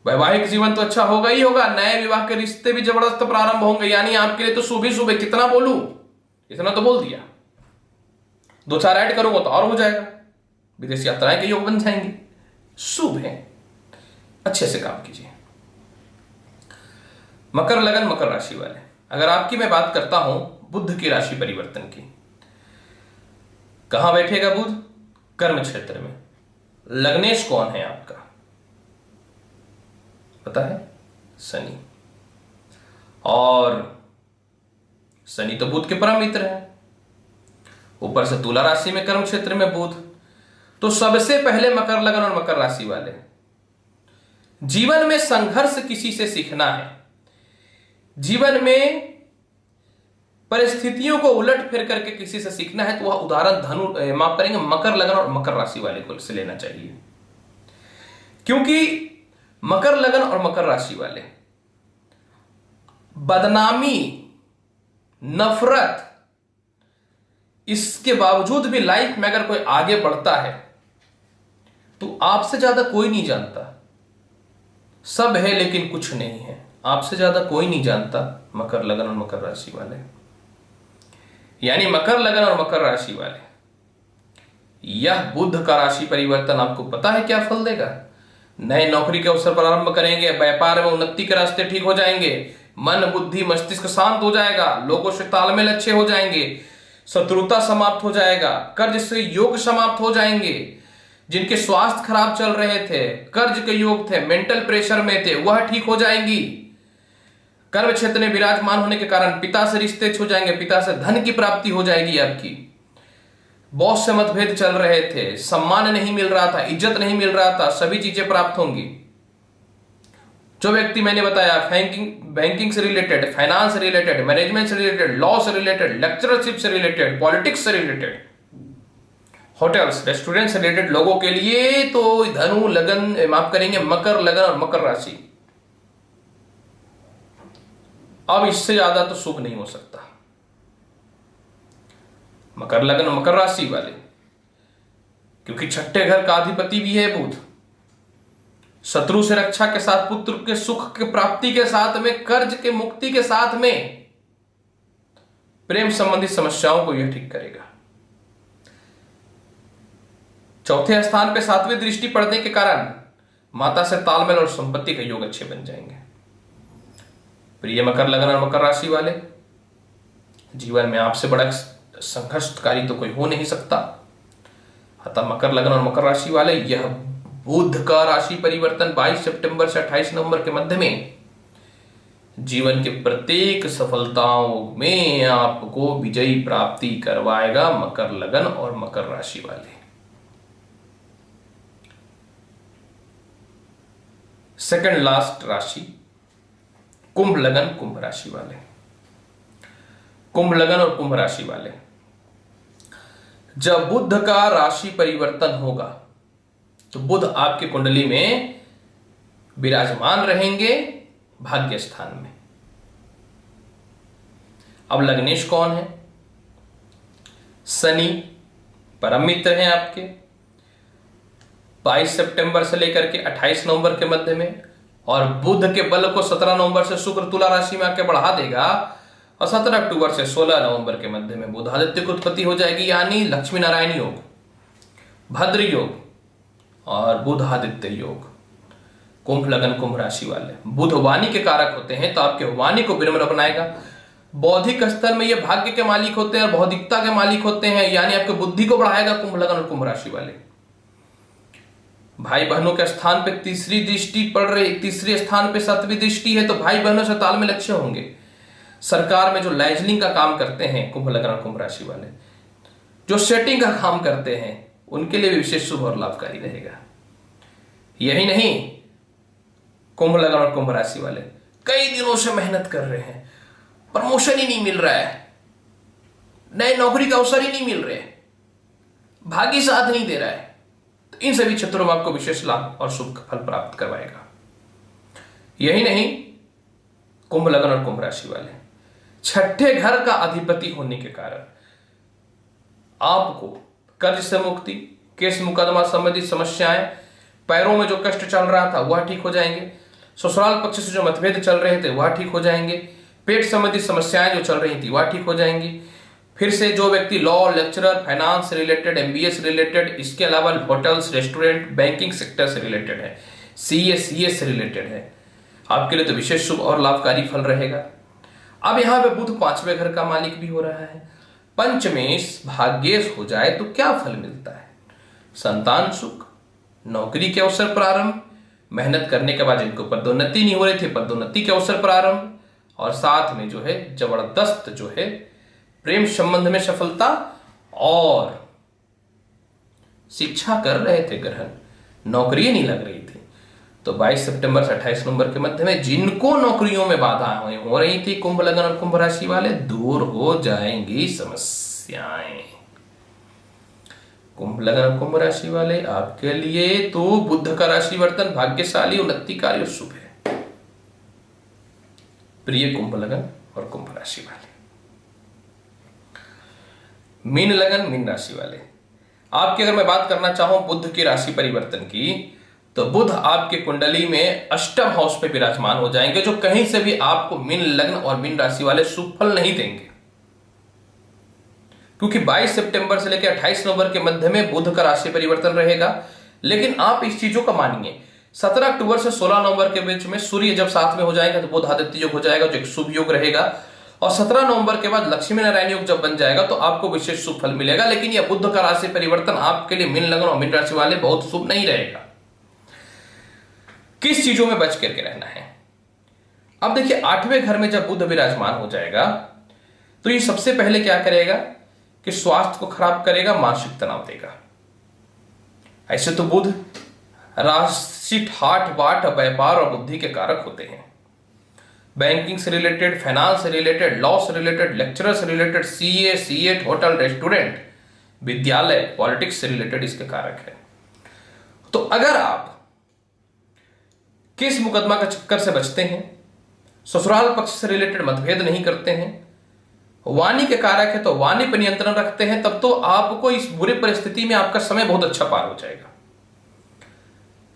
वैवाहिक जीवन तो अच्छा होगा ही होगा, नए विवाह के रिश्ते भी जबरदस्त प्रारंभ होंगे। यानी आपके लिए तो शुभ ही शुभ है। कितना बोलूं, इतना तो बोल दिया। 2-4 ऐड करूंगा तो और हो जाएगा। विदेश यात्राएं के योग बन जाएंगे, शुभ है। अच्छे से काम कीजिए। मकर लगन मकर राशि वाले, अगर आपकी मैं बात करता हूं बुध की राशि परिवर्तन की, कहां बैठेगा बुध? कर्म क्षेत्र में। लग्नेश कौन है आपका? पता है? शनि। और शनि तो बुध के परम मित्र है। ऊपर से तुला राशि में कर्म क्षेत्र में बुध। तो सबसे पहले मकर लगन और मकर राशि वाले, जीवन में संघर्ष किसी से सीखना है। जीवन में परिस्थितियों को उलट फेर करके किसी से सीखना है, तो वह उदाहरण माफ करेंगे मकर लगन और मकर राशि वाले को से लेना चाहिए। क्योंकि मकर लगन और मकर राशि वाले बदनामी, नफरत, इसके बावजूद भी लाइफ में अगर कोई आगे बढ़ता है तो आपसे ज्यादा कोई नहीं जानता। सब है लेकिन कुछ नहीं है, आपसे ज्यादा कोई नहीं जानता मकर लगन और मकर राशि वाले। यानी मकर लगन और मकर राशि वाले, यह बुध का राशि परिवर्तन आपको पता है क्या फल देगा? नए नौकरी के अवसर प्रारंभ करेंगे, व्यापार में उन्नति के रास्ते ठीक हो जाएंगे, मन बुद्धि मस्तिष्क शांत हो जाएगा, लोगों से तालमेल अच्छे हो जाएंगे, शत्रुता समाप्त हो जाएगा, कर्ज से योग समाप्त हो जाएंगे। जिनके स्वास्थ्य खराब चल रहे थे, कर्ज के योग थे, मेंटल प्रेशर में थे, वह ठीक हो जाएंगी। कर्म क्षेत्र में विराजमान होने के कारण पिता से रिश्ते छू जाएंगे, पिता से धन की प्राप्ति हो जाएगी आपकी। बॉस से मतभेद चल रहे थे, सम्मान नहीं मिल रहा था, इज्जत नहीं मिल रहा था, सभी चीजें प्राप्त होंगी। जो व्यक्ति मैंने बताया बैंकिंग से रिलेटेड, फाइनेंस से रिलेटेड, मैनेजमेंट से रिलेटेड, लॉ से रिलेटेड, लेक्चरशिप से रिलेटेड, पॉलिटिक्स से रिलेटेड, होटल्स रेस्टोरेंट से रिलेटेड लोगों के लिए तो धनु लगन, माफ करेंगे, मकर लगन और मकर राशि, अब इससे ज्यादा तो शुभ नहीं हो सकता। मकर लगन और मकर राशि वाले, क्योंकि छठे घर का अधिपति भी है बुध। शत्रु से रक्षा के साथ, पुत्र के सुख के प्राप्ति के साथ में, कर्ज के मुक्ति के साथ में, प्रेम संबंधित समस्याओं को यह ठीक करेगा। चौथे स्थान पे 7वीं दृष्टि पड़ने के कारण माता से तालमेल और संपत्ति के योग अच्छे बन जाएंगे। प्रिय मकर लगन और मकर राशि वाले, जीवन में आपसे बड़ा संघर्षकारी तो कोई हो नहीं सकता। अतः मकर लगन और मकर राशि वाले, यह बुध का राशि परिवर्तन 22 सितंबर से 28 नवंबर के मध्य में जीवन के प्रत्येक सफलताओं में आपको विजयी प्राप्ति करवाएगा। मकर लगन और मकर राशि वाले। सेकंड लास्ट राशि कुंभ लगन कुंभ राशि वाले। कुंभ लगन और कुंभ राशि वाले, जब बुध का राशि परिवर्तन होगा तो बुध आपकी कुंडली में विराजमान रहेंगे भाग्य स्थान में। अब लग्नेश कौन है? शनि परम मित्र हैं आपके। 22 सितंबर से लेकर के 28 नवंबर के मध्य में, और बुध के बल को 17 नवंबर से शुक्र तुला राशि में आके बढ़ा देगा, और 17 अक्टूबर से 16 नवंबर के मध्य में बुध आदित्य की उत्पत्ति हो जाएगी, यानी लक्ष्मी नारायण योग, भद्र योग और बुध आदित्य योग। कुंभ लगन कुंभ राशि वाले, बुध वाणी के कारक होते हैं, तो आपके वाणी को विनम्र बनाएगा। बौद्धिक स्तर में ये भाग्य के मालिक होते हैं और बौद्धिकता के मालिक होते हैं, यानी आपकी बुद्धि को बढ़ाएगा कुंभ लगन और कुंभ राशि वाले। भाई बहनों के स्थान पे तीसरी दृष्टि पड़ रही, तीसरे स्थान पे 7वीं दृष्टि है, तो भाई बहनों से तालमेल अच्छे होंगे। सरकार में जो लाइजनिंग का काम करते हैं कुंभ लगन और कुंभ राशि वाले, जो सेटिंग का काम करते हैं, उनके लिए भी विशेष शुभ और लाभकारी रहेगा। यही नहीं, कुंभ लगन और कुंभ राशि वाले कई दिनों से मेहनत कर रहे हैं, प्रमोशन ही नहीं मिल रहा है, नए नौकरी का अवसर ही नहीं मिल रहे, भाग्य साथ नहीं दे रहा है, तो इन सभी क्षेत्रों में आपको विशेष लाभ और शुभ फल प्राप्त करवाएगा। यही नहीं, कुंभ लगन और कुंभ राशि वाले छठे घर का अधिपति होने के कारण आपको कर्ज से मुक्ति, केस मुकदमा संबंधित समस्याएं, पैरों में जो कष्ट चल रहा था वह ठीक हो जाएंगे, ससुराल पक्ष से जो मतभेद चल रहे थे वह ठीक हो जाएंगे, पेट संबंधित समस्याएं जो चल रही थी वह ठीक हो जाएंगी। फिर से जो व्यक्ति लॉ, लेक्चरर, फाइनेंस से रिलेटेड, एमबीए से रिलेटेड, इसके अलावा होटल्स, रेस्टोरेंट, बैंकिंग सेक्टर से रिलेटेड है, सीए से रिलेटेड है, आपके लिए तो विशेष शुभ और लाभकारी फल रहेगा। अब यहां पे बुध 5वें घर का मालिक भी हो रहा है। पंचमेश भाग्येश हो जाए तो क्या फल मिलता है? संतान सुख, नौकरी के अवसर प्रारंभ, मेहनत करने के बाद जिनको पदोन्नति नहीं हो रही थी पदोन्नति के अवसर प्रारंभ, और साथ में जो है जबरदस्त जो है प्रेम संबंध में सफलता, और शिक्षा कर रहे थे ग्रहण, नौकरी नहीं लग रही थी, तो 22 सितंबर से 28 नवंबर के मध्य में जिनको नौकरियों में बाधाएं हो रही थी कुंभ लगन और कुंभ राशि वाले, दूर हो जाएंगी समस्याएं। कुंभ लगन और कुंभ राशि वाले आपके लिए तो बुध का राशि वर्तन भाग्यशाली, उन्नतिकारी और शुभ है। प्रिय कुंभ लगन और कुंभ राशि वाले, मीन लगन मीन राशि वाले, आपकी अगर मैं बात करना चाहूं बुध की राशि परिवर्तन की, तो बुध आपके कुंडली में अष्टम हाउस पे विराजमान हो जाएंगे, जो कहीं से भी आपको मीन लग्न और मीन राशि वाले शुभ फल नहीं देंगे, क्योंकि 22 सितंबर से लेकर 28 नवंबर के मध्य में बुध का राशि परिवर्तन रहेगा। लेकिन आप इस चीजों का मानिए, 17 अक्टूबर से 16 नवंबर के बीच में सूर्य जब साथ में हो जाएगा तो बुध आदित्य योग हो जाएगा, जो एक शुभ योग रहेगा, और 17 नवंबर के बाद लक्ष्मी नारायण योग जब बन जाएगा तो आपको विशेष शुभ फल मिलेगा। लेकिन यह बुध का राशि परिवर्तन आपके लिए मीन लग्न और मीन राशि वाले बहुत शुभ नहीं रहेगा। किस चीजों में बच करके रहना है? अब देखिए 8वें घर में जब बुध विराजमान हो जाएगा तो ये सबसे पहले क्या करेगा कि स्वास्थ्य को खराब करेगा, मानसिक तनाव देगा। ऐसे तो बुध राशि ठाठ बाट व्यापार और बुद्धि के कारक होते हैं। बैंकिंग से रिलेटेड, फाइनेंस से रिलेटेड, लॉ से रिलेटेड, लेक्चरर से related, CA, CEAT, hotel, restaurant, विद्यालय, पॉलिटिक्स से रिलेटेड इसके कारक है। तो अगर आप केस मुकदमा का चक्कर से बचते हैं, ससुराल पक्ष से रिलेटेड मतभेद नहीं करते हैं, वाणी के कारक है तो वाणी पर नियंत्रण रखते हैं, तब तो आपको इस बुरी परिस्थिति में आपका समय बहुत अच्छा पार हो जाएगा।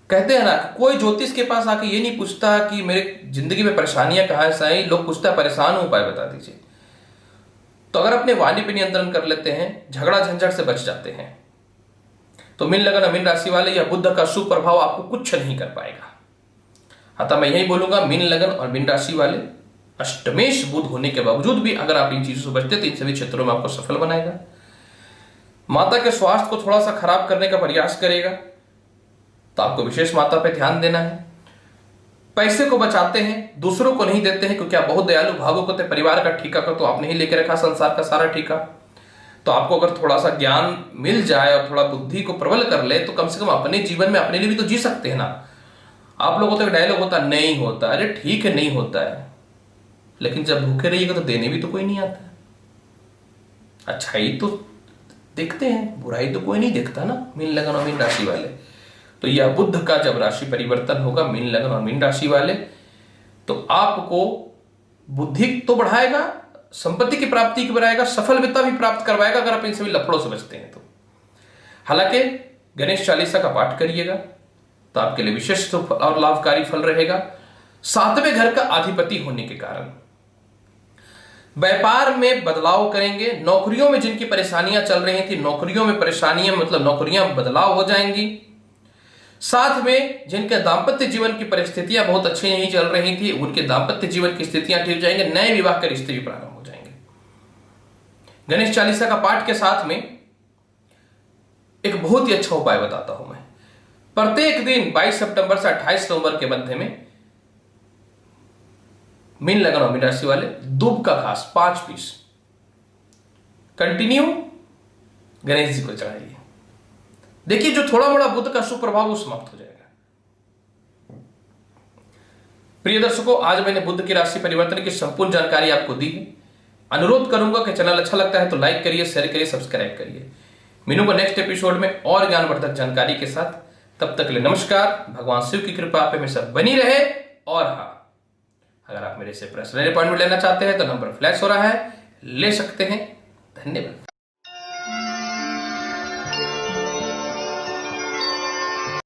कहते हैं ना, कोई ज्योतिष के पास आके ये नहीं पूछता कि मेरे जिंदगी में परेशानियां कहां से आई, लोग पूछता परेशान हूं, उपाय बता दीजिए। तो अगर अपने वाणी पर नियंत्रण कर लेते हैं, झगड़ा झंझट से बच जाते हैं, तो मीन लगन और मीन राशि वाले या बुध का शुभ प्रभाव आपको कुछ नहीं कर पाएगा। अतः मैं यही बोलूंगा, मीन लगन और मीन राशि वाले अष्टमेश बुध होने के बावजूद भी अगर आप इन चीजों से बचते तो इन सभी क्षेत्रों में आपको सफल बनाएगा। माता के स्वास्थ्य को थोड़ा सा खराब करने का प्रयास करेगा तो आपको विशेष माता पे ध्यान देना है। पैसे को बचाते हैं, दूसरों को नहीं देते हैं, क्योंकि आप बहुत दयालु भावुक होते हैं। परिवार का ठेका तो आपने ही लेकर रखा, संसार का सारा ठेका। तो आपको अगर थोड़ा सा ज्ञान मिल जाए और थोड़ा बुद्धि को प्रबल कर ले तो कम से कम अपने जीवन में अपने लिए भी तो जी सकते हैं ना। आप लोगों को डायलॉग होता नहीं होता, अरे ठीक है नहीं होता है, लेकिन जब भूखे रहिएगा तो देने भी तो कोई नहीं आता। अच्छाई तो देखते हैं, बुराई तो कोई नहीं देखता ना, मीन लगन और मीन राशि वाले। तो यह बुध का जब राशि परिवर्तन होगा मीन लगन और मीन राशि वाले, तो आपको बुद्धि तो बढ़ाएगा, संपत्ति की प्राप्ति की बढ़ाएगा, सफलता भी प्राप्त करवाएगा अगर आप इन सभी लफड़ों से बचते हैं तो। हालांकि गणेश चालीसा का पाठ करिएगा तो आपके लिए विशेष और लाभकारी फल रहेगा। 7वें घर का अधिपति होने के कारण व्यापार में बदलाव करेंगे। नौकरियों में जिनकी परेशानियां चल रही थी, नौकरियों में परेशानियां मतलब नौकरियां बदलाव हो जाएंगी। साथ में जिनके दाम्पत्य जीवन की परिस्थितियां बहुत अच्छी नहीं चल रही थी, उनके दाम्पत्य जीवन की स्थितियां ठीक जाएंगे, नए विवाह के रिश्ते भी प्रारंभ हो जाएंगे। गणेश चालीसा का पाठ के साथ में एक बहुत ही अच्छा उपाय बताता हूं मैं। प्रत्येक दिन 22 सितंबर से 28 नवंबर के मध्य में मीन लगन और मीन राशि वाले दूब का घास 5 पीस कंटिन्यू गणेश जी को चढ़ाइए। देखिए जो थोड़ा मोड़ा बुध का शुभ प्रभाव वो समाप्त हो जाएगा। प्रिय दर्शकों, आज मैंने बुध की राशि परिवर्तन की संपूर्ण जानकारी आपको दी है। अनुरोध करूंगा कि चैनल अच्छा लगता है तो लाइक करिए, शेयर करिए, सब्सक्राइब करिए। मिलूंगा नेक्स्ट एपिसोड में और ज्ञानवर्धक जानकारी के साथ। तब तक के लिए नमस्कार। भगवान शिव की कृपा आप में सब बनी रहे। और हाँ, अगर आप मेरे से पर्सनल अपॉइंटमेंट लेना चाहते हैं तो नंबर फ्लैश हो रहा है, ले सकते हैं। धन्यवाद।